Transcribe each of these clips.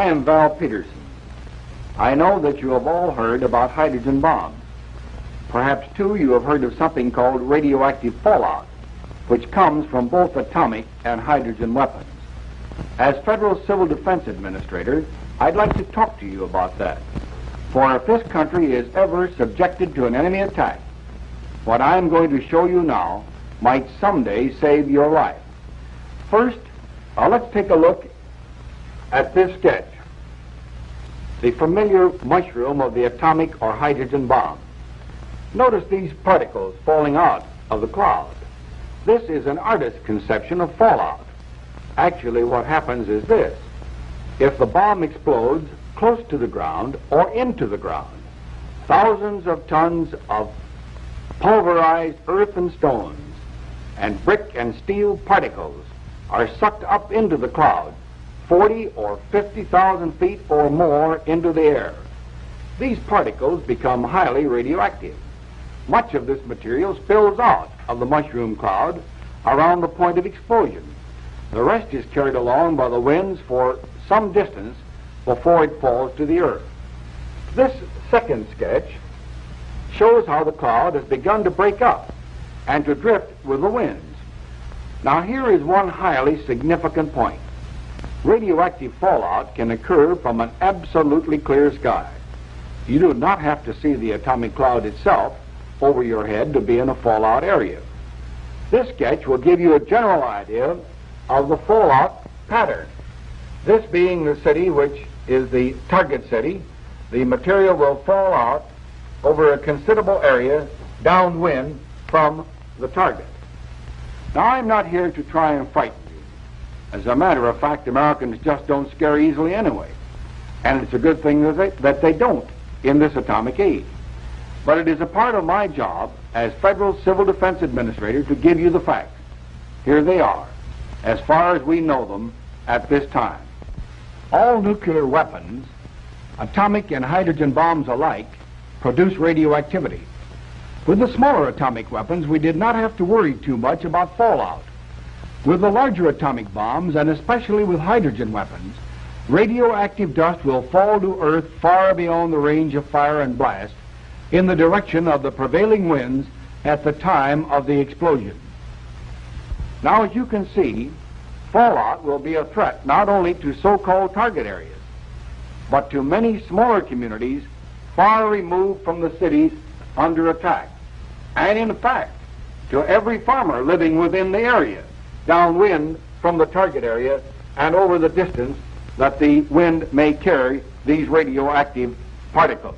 am Val Peterson. I know that you have all heard about hydrogen bombs. Perhaps, too, you have heard of something called radioactive fallout, which comes from both atomic and hydrogen weapons. As Federal Civil Defense Administrator, I'd like to talk to you about that. For if this country is ever subjected to an enemy attack, what I'm going to show you now might someday save your life. First, let's take a look at this sketch. The familiar mushroom of the atomic or hydrogen bomb. Notice these particles falling out of the cloud. This is an artist's conception of fallout. Actually, what happens is this. If the bomb explodes close to the ground or into the ground, thousands of tons of pulverized earth and stones and brick and steel particles are sucked up into the cloud, 40 or 50,000 feet or more into the air. These particles become highly radioactive. Much of this material spills out of the mushroom cloud around the point of explosion. The rest is carried along by the winds for some distance before it falls to the earth. This second sketch shows how the cloud has begun to break up and to drift with the winds. Now here is one highly significant point. Radioactive fallout can occur from an absolutely clear sky. You do not have to see the atomic cloud itself over your head to be in a fallout area. This sketch will give you a general idea of the fallout pattern. This being the city which is the target city, the material will fall out over a considerable area downwind from the target. Now, I'm not here to try and frighten you. As a matter of fact, Americans just don't scare easily anyway. And it's a good thing that they don't in this atomic age. But it is a part of my job as Federal Civil Defense Administrator to give you the facts. Here they are, as far as we know them at this time. All nuclear weapons, atomic and hydrogen bombs alike, produce radioactivity. With the smaller atomic weapons, we did not have to worry too much about fallout. With the larger atomic bombs, and especially with hydrogen weapons, radioactive dust will fall to Earth far beyond the range of fire and blast in the direction of the prevailing winds at the time of the explosion. Now, as you can see, fallout will be a threat not only to so-called target areas, but to many smaller communities far removed from the cities under attack. And in fact, to every farmer living within the area, downwind from the target area and over the distance that the wind may carry these radioactive particles.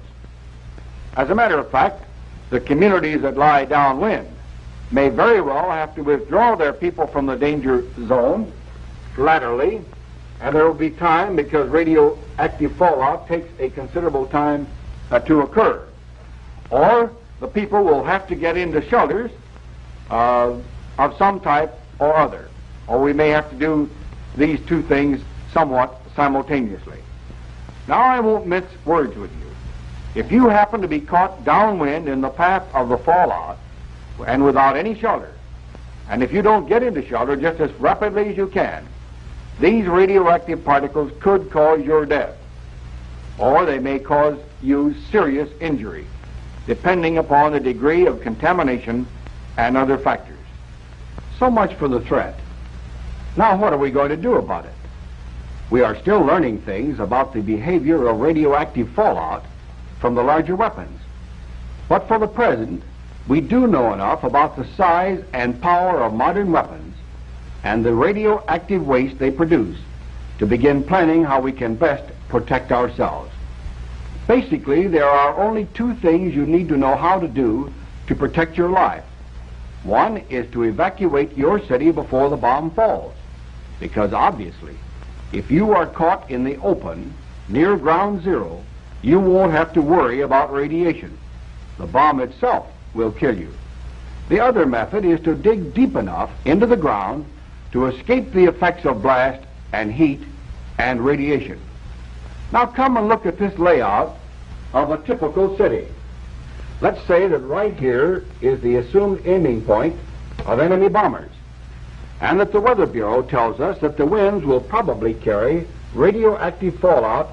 As a matter of fact, the communities that lie downwind may very well have to withdraw their people from the danger zone laterally, and there will be time because radioactive fallout takes a considerable time to occur. Or the people will have to get into shelters of some type or other. Or we may have to do these two things somewhat simultaneously. Now, I won't mince words with you. If you happen to be caught downwind in the path of the fallout and without any shelter, and if you don't get into shelter just as rapidly as you can, these radioactive particles could cause your death, or they may cause you serious injury, depending upon the degree of contamination and other factors. So much for the threat. Now, what are we going to do about it? We are still learning things about the behavior of radioactive fallout from the larger weapons. But for the present, we do know enough about the size and power of modern weapons and the radioactive waste they produce to begin planning how we can best protect ourselves. Basically, there are only two things you need to know how to do to protect your life. One is to evacuate your city before the bomb falls, because obviously, if you are caught in the open near ground zero, you won't have to worry about radiation. The bomb itself will kill you. The other method is to dig deep enough into the ground to escape the effects of blast and heat and radiation. Now come and look at this layout of a typical city. Let's say that right here is the assumed aiming point of enemy bombers, and that the Weather Bureau tells us that the winds will probably carry radioactive fallout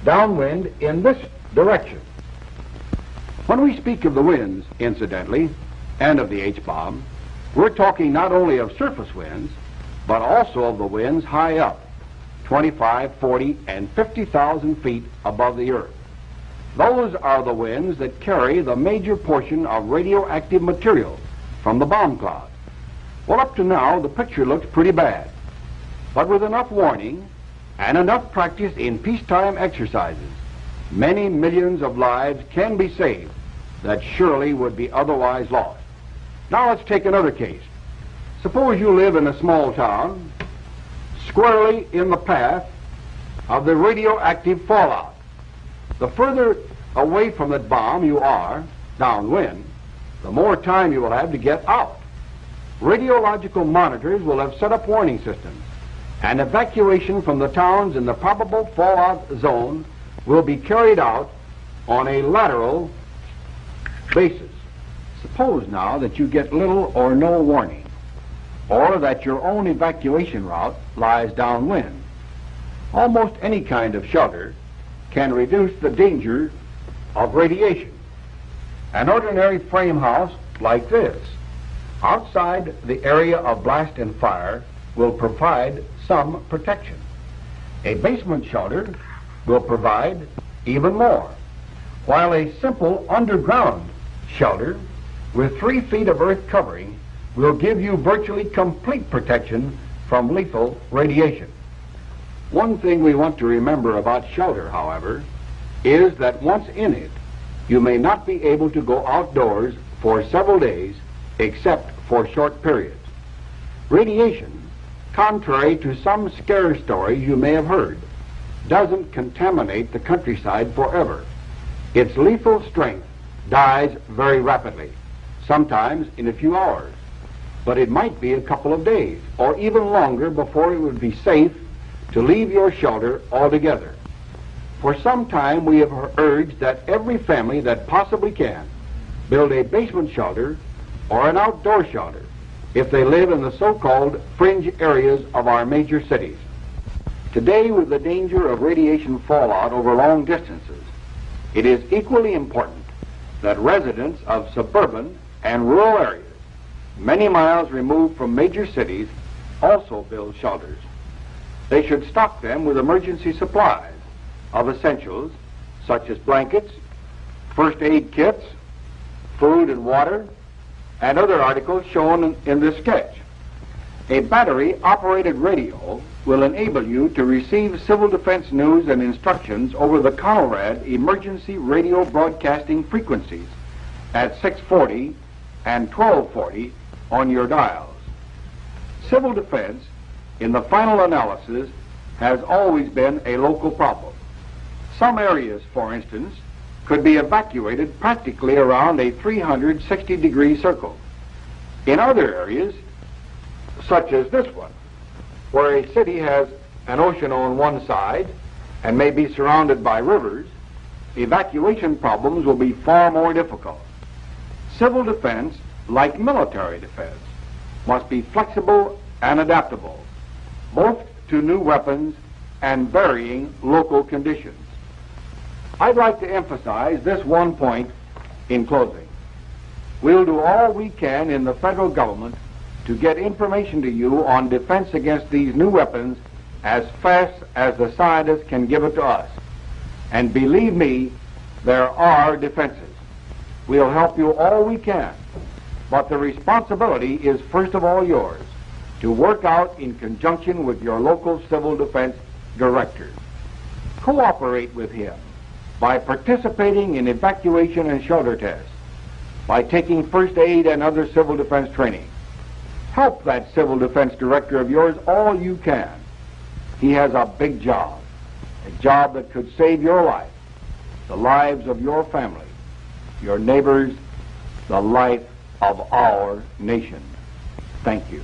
downwind in this direction. When we speak of the winds, incidentally, and of the H-bomb, we're talking not only of surface winds, but also of the winds high up, 25, 40, and 50,000 feet above the earth. Those are the winds that carry the major portion of radioactive material from the bomb cloud. Well, up to now, the picture looks pretty bad. But with enough warning and enough practice in peacetime exercises, many millions of lives can be saved that surely would be otherwise lost. Now let's take another case. Suppose you live in a small town, squarely in the path of the radioactive fallout. The further away from that bomb you are, downwind, the more time you will have to get out. Radiological monitors will have set up warning systems, and evacuation from the towns in the probable fallout zone will be carried out on a lateral basis. Suppose now that you get little or no warning, or that your own evacuation route lies downwind. Almost any kind of shelter can reduce the danger of radiation. An ordinary frame house like this, outside the area of blast and fire, will provide some protection. A basement shelter will provide even more, while a simple underground shelter with 3 feet of earth covering will give you virtually complete protection from lethal radiation. One thing we want to remember about shelter, however, is that once in it, you may not be able to go outdoors for several days except for short periods. Radiation, contrary to some scare stories you may have heard, doesn't contaminate the countryside forever. Its lethal strength dies very rapidly, sometimes in a few hours, but it might be a couple of days or even longer before it would be safe to leave your shelter altogether. For some time we have urged that every family that possibly can build a basement shelter or an outdoor shelter if they live in the so-called fringe areas of our major cities. Today, with the danger of radiation fallout over long distances, it is equally important that residents of suburban and rural areas, many miles removed from major cities, also build shelters. They should stock them with emergency supplies of essentials such as blankets, first aid kits, food and water, and other articles shown in this sketch. A battery-operated radio will enable you to receive civil defense news and instructions over the Conrad emergency radio broadcasting frequencies at 640 and 1240 on your dials. Civil defense, in the final analysis, has always been a local problem. Some areas, for instance, could be evacuated practically around a 360-degree circle. In other areas, such as this one, where a city has an ocean on one side and may be surrounded by rivers, evacuation problems will be far more difficult. Civil defense, like military defense, must be flexible and adaptable, both to new weapons and varying local conditions. I'd like to emphasize this one point in closing. We'll do all we can in the federal government to get information to you on defense against these new weapons as fast as the scientists can give it to us. And believe me, there are defenses. We'll help you all we can, but the responsibility is first of all yours to work out in conjunction with your local civil defense director. Cooperate with him by participating in evacuation and shelter tests, by taking first aid and other civil defense training. Help that civil defense director of yours all you can. He has a big job, a job that could save your life, the lives of your family, your neighbors, the life of our nation. Thank you.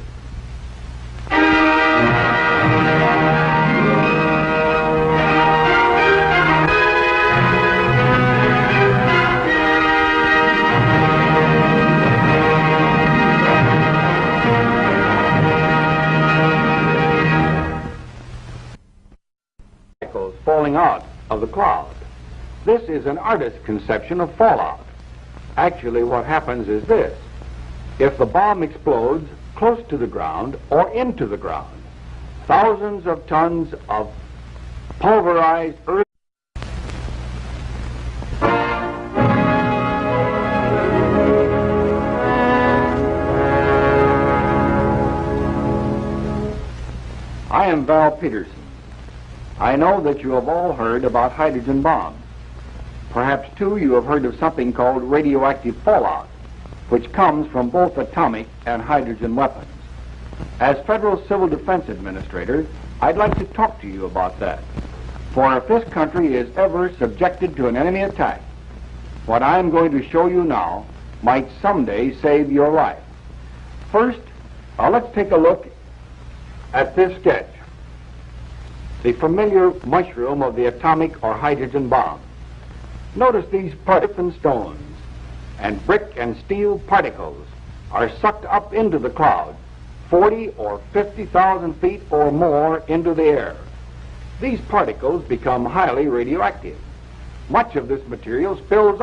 This is an artist's conception of fallout. Actually, what happens is this. If the bomb explodes close to the ground or into the ground, thousands of tons of pulverized earth. I am Val Peterson. I know that you have all heard about hydrogen bombs. Perhaps, too, you have heard of something called radioactive fallout, which comes from both atomic and hydrogen weapons. As Federal Civil Defense Administrator, I'd like to talk to you about that. For if this country is ever subjected to an enemy attack, what I am going to show you now might someday save your life. First, let's take a look at this sketch. The familiar mushroom of the atomic or hydrogen bomb. Notice these different stones and brick and steel particles are sucked up into the cloud, 40 or 50,000 feet or more into the air. These particles become highly radioactive. Much of this material spills